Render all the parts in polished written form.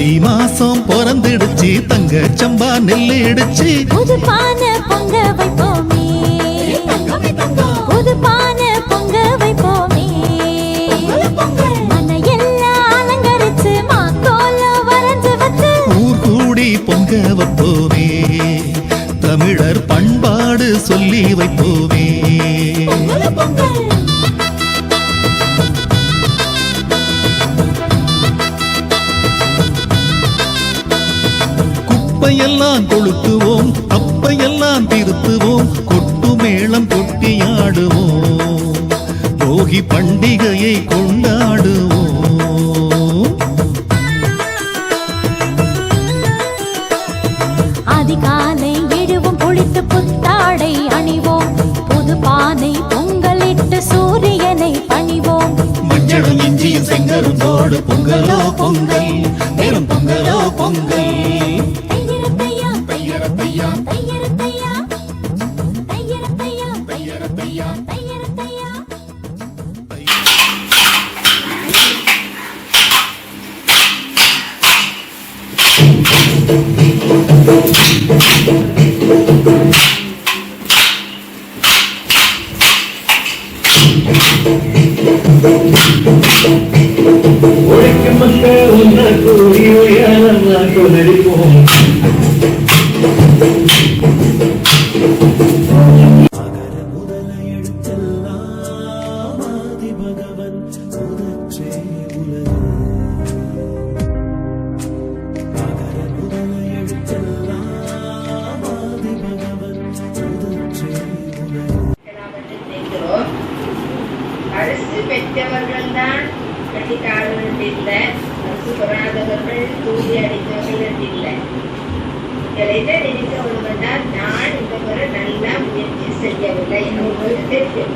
தை மாசம் பிறந்துடுச்சு தங்க சம்பா நெல்லு இடிச்சு புது பானை பொங்க வைப்போமே புது பானை பொங்க வைப்போமே மனையெல்லாம் அலங்கரிச்சு மாக்கோலம் வரைஞ்சு வச்சு ஊர் கூடி பொங்க வைப்போமே தமிழர் பண்பாடு சொல்லி வைப்போமே குப்பையெல்லாம் கொளுத்துவோம் அப்பையெல்லாம் திருத்துவோம் கொட்டு மேளம் கொட்டியாடுவோம் போகி பண்டிகையை கொண்டாடுவோம் அதிகாலை எழுவும் பொழித்து புத்தாடை அணிவோம் புது பானை பொங்கலிட்டு சூரியனை பணிவோம் மஞ்சளும் இஞ்சியும் செங்கரும்போடு பொங்கலோ பொங்கல் பெரும் பொங்கலோ பொங்கல் உழைக்கும் மக்கள் ஒன்றை கூடி உயரமாக கொதிப்போம். அரசு பெற்றவர்கள் தான் கட்டிக்காரர்கள் இல்லை, அரசு பெறாதவர்கள் கூலி அடைந்தவர்கள் இல்லை. இதை நினைத்தவர்கள் நான் இந்த முறை நல்லா முயற்சி செய்யவில்லை, அவங்களுக்கு தெரியும்.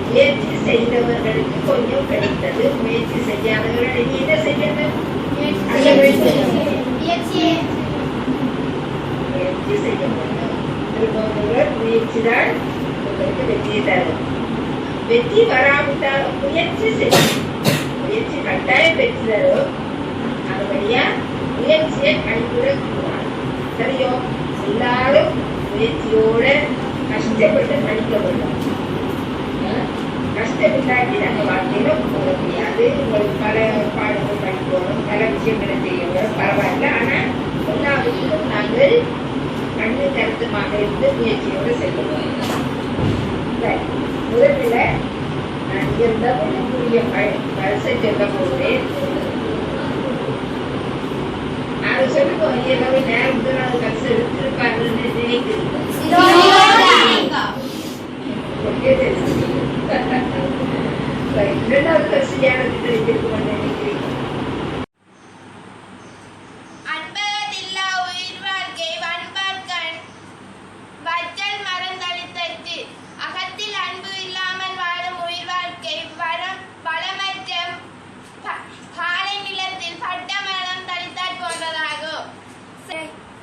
முயற்சி செய்தவர்களுக்கு கொஞ்சம் கிடைத்தது, முயற்சி செய்யாதவர்கள் நீ என்ன செய்யணும்? முயற்சி செய்ய வேண்டும். முயற்சிதான் உங்களுக்கு வெற்றியை தரும். வெற்றி வராவிட்டாலும் முயற்சி செய்யும், முயற்சி கட்டாயம் பெற்று தரும். அதுபடியா முயற்சியை கணிவிடக்கூடாது. சரியோ? எல்லாரும் முயற்சியோட கஷ்டப்பட்டு படிக்க வேண்டும். கஷ்டப்பட்டாக்கி நம்ம வாழ்க்கையில போக முடியாது. உங்களுக்கு பல பாடங்கள் படிக்கணும், பல விஷயங்களை செய்யணும், பரவாயில்ல. ஆனா எல்லாவற்றிலும் நாங்கள் கண்ணு கருத்துமாக இருந்து முயற்சியோடு செய்யணும். முதல்ல நான் இங்கிருந்த கூடிய பரிசை சொல்ல போகிறேன். அது சொல்லுவோம், எல்லாமே நேரம் முதலாவது பரிசு எடுத்திருப்பார்கள் நினைக்கிறீங்க. இரண்டாவது பரிசு யாருக்கு கிடைத்திருக்கும் நினைக்கிறீங்க?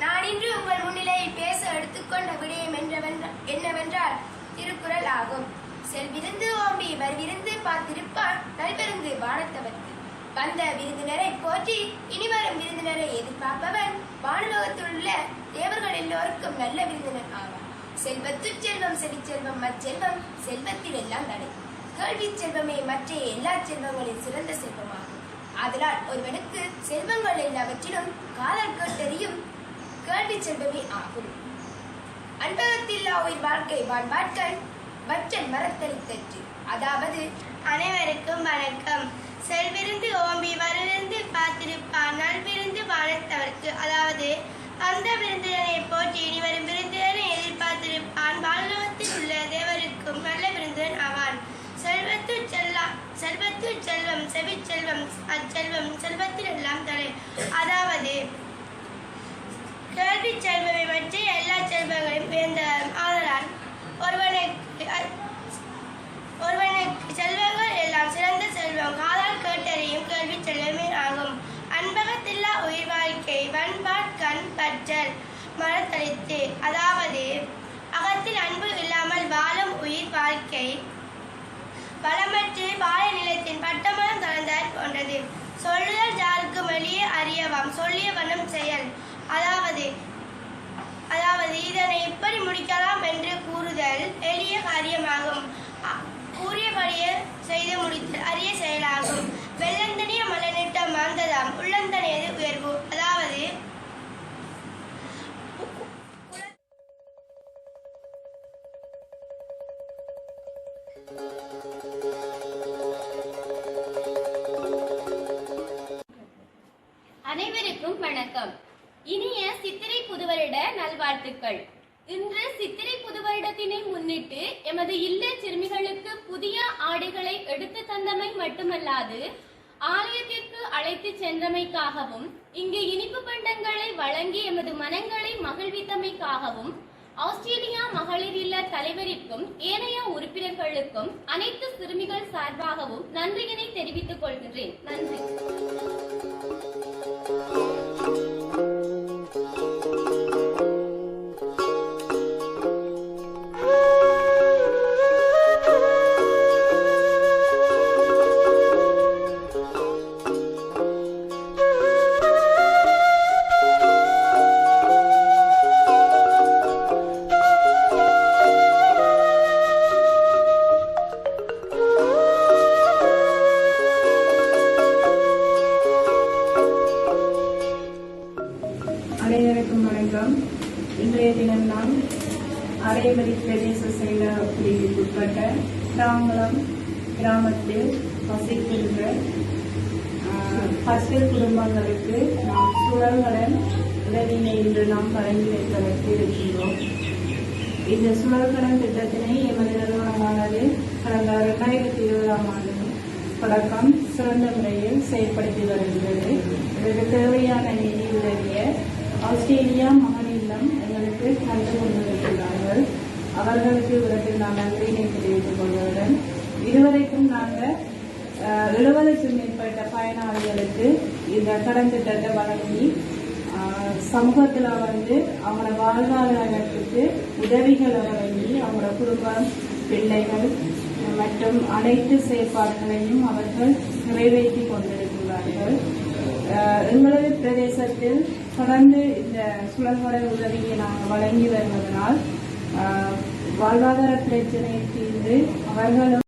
நான் இன்று உங்கள் முன்னிலையில் பேச எடுத்துக்கொண்ட விடயம் என்னவென்றால் திருக்குறள் ஆகும். செல்விருந்து ஓம்பி வருவிருந்து பார்த்திருப்பான் நல்விருந்து வானத்தவர்க்கு. வந்த விருந்தினரை போற்றி இனிவரும் விருந்தினரை எதிர்பார்ப்பவன் வானுலகத்திலுள்ள தேவர்கள் எல்லோருக்கும் நல்ல விருந்தினர் ஆவான். செல்வத்து செல்வம் செவிச்செல்வம் மற்றெல்வம் செல்வத்தில் எல்லாம் தடை. கேள்வி செல்வமே மற்ற எல்லா செல்வங்களின் சிறந்த செல்வமாகும். ஆதலால் ஒருவனுக்கு செல்வங்கள் எல்லாவற்றிலும் காதல் கேட்டறியும் கேள்வி செல்வமே ஆகும். அன்பகத்தில் உயிர் வாழ்க்கை வாழ்வார்கள் வற்றல் மரத்தளித்தற்று. அதாவது அனைவருக்கும் வணக்கம். செல்விருந்து ஓம்பி வருவிருந்து பார்த்திருப்பான் நல்விருந்து வானத்தவர்க்கு. அதாவது அந்த விருந்தினரை போற்றி இனிவரும் விருந்தினரை எதிர்பார்த்திருப்பான் வானுலகத்தில் உள்ள தேவருக்கும் நல்ல விருந்தினன் ஆவான். செல்வத்து செல்வம் செவிச்செல்வம் அச்செல்வம் செல்வத்தில் எல்லாம் தலை. அதாவது கேள்வி செல்வமே மற்ற எல்லா செல்வங்களையும் உயர்ந்த ஆதலால் ஒருவனுக்கு செல்வங்கள் எல்லாம் சிறந்த செல்வம். காதால் கேட்டறியும் கேள்வி செல்வமே ஆகும். அன்பகத்தில்லா உயிர் வாழ்க்கை வன்பாட்கண் பற்றல் மரத்தளித்து. அதாவது அகத்தில் அன்பு இல்லாமல் வாழும் உயிர் வாழ்க்கை பலமற்று வாழை நிலத்தின் பட்டமரம் தளர்ந்தால் போன்றது. சொல்லுதல் யாருக்கும் வெளியே அறியவாம் சொல்லிய வண்ணம் செயல். அதாவது இதனை இப்படி முடிக்கலாம் என்று கூறுதல் எளிய காரியமாகும். கூறியபடியே செய்து முடித்தல் அரிய செயலாகும். வெள்ளந்தனிய மலனிட்ட மாந்ததாம் உள்ளந்தனையது உயர்வு. அதாவது அனைவருக்கும் வணக்கம். இனிய சித்திரை புதுவருட நல்வாழ்த்துக்கள். இன்று சித்திரை புதுவருடத்தினை முன்னிட்டு எமது இல்ல சிறுமிகளுக்கு புதிய ஆடைகளை எடுத்து தந்தமை மட்டுமல்லாது ஆலயத்திற்கு அழைத்து சென்றமைக்காகவும் இங்கு இனிப்பு பண்டங்களை வழங்கி எமது மனங்களை மகிழ்வித்தமைக்காகவும் ஆஸ்திரேலியா மகளிர் இல்ல தலைவருக்கும் ஏனைய உறுப்பினர்களுக்கும் அனைத்து சிறுமிகள் சார்பாகவும் நன்றியினை தெரிவித்துக் கொள்கின்றேன். நன்றி. அனைவருக்கும் வணக்கம். இன்றைய தினம் நாம் அரைமதி பிரதேச செயலர் பிரிவுக்குட்பட்ட தாம்பலம் கிராமத்தில் வசிக்கின்ற 10 குடும்பங்களுக்கு நாம் சுழல்கடன் உதவினை இன்று நாம் வழங்கி வைப்பதற்கு இருக்கின்றோம். இந்த சுழல்கடன் திட்டத்தினை எமது நிறுவனமானது கடந்த 2020ஆம் ஆண்டு தொடக்கம் சிறந்த முறையில் செயல்படுத்தி வருகிறது. இதற்கு தேவையான நிதி உதவிய ஆஸ்திரேலியா மகளிர் இல்லம் எங்களுக்கு கண்டு கொண்டிருக்கிறார்கள். அவர்களுக்கு விடத்தில் நான் நன்றியினை தெரிவித்துக் கொள்வதுடன் இதுவரைக்கும் நாங்கள் 70க்கும் மேற்பட்ட பயனாளிகளுக்கு இந்த கடன் திட்டத்தை வழங்கி சமூகத்தில் அவங்களோட வாழ்வாதாரத்துக்கு உதவிகளை வழங்கி அவங்களோட குடும்பம் பிள்ளைகள் மற்றும் அனைத்து செயற்பாடுகளையும் அவர்கள் நிறைவேற்றி கொண்டிருக்கிறார்கள். எங்களது பிரதேசத்தில் தொடர்ந்து இந்த சுழல்கடன் உதவியை நாங்கள் வழங்கி வருவதனால் வாழ்வாதார பிரச்சனையை தீர்ந்து அவர்களும்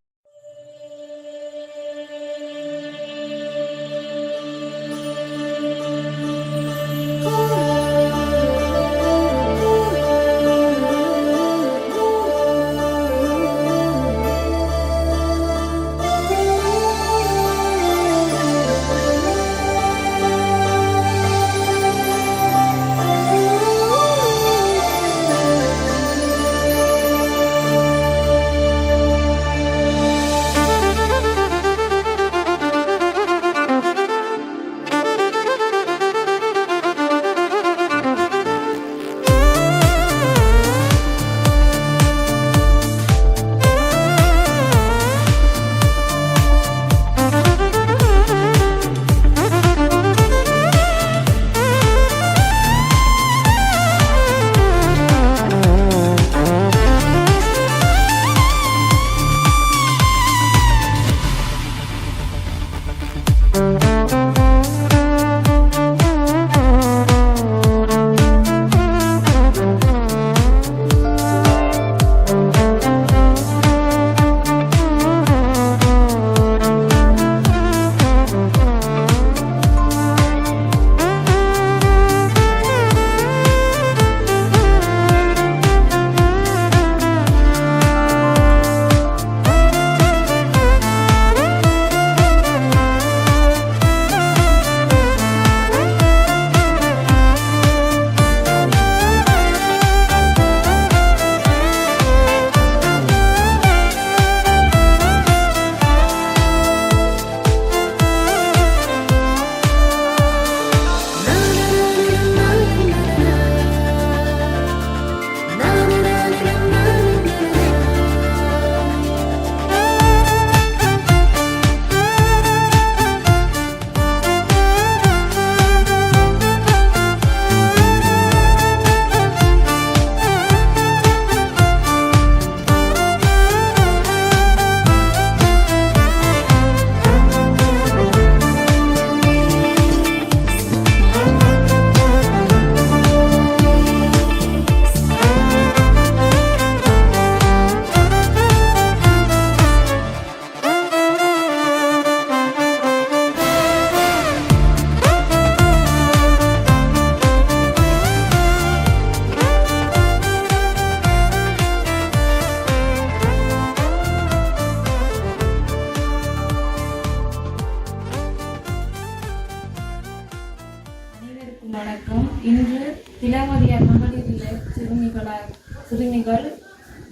சிறுமிகள்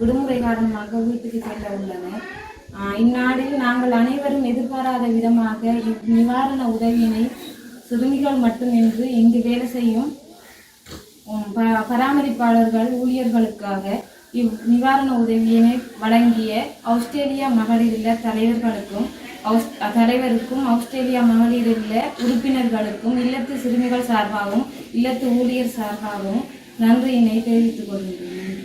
விடுமுறை காரணமாக வீட்டுக்கு செல்ல உள்ளனர். இந்நாளில் நாங்கள் அனைவரும் எதிர்பாராத விதமாக நிவாரண உதவியினை சிறுமிகள் மட்டுமின்றி இங்கு வேலை செய்யும் பராமரிப்பாளர்கள் ஊழியர்களுக்காக நிவாரண உதவியினை வழங்கிய ஆஸ்திரேலியா மகளிர் இல்ல தலைவருக்கும் ஆஸ்திரேலியா மகளிர் இல்ல உறுப்பினர்களுக்கும் இல்லத்து சிறுமிகள் சார்பாகவும் இல்லத்து ஊழியர் சார்பாகவும் நன்றியினை தெரிவித்துக் கொள்கிறேன்.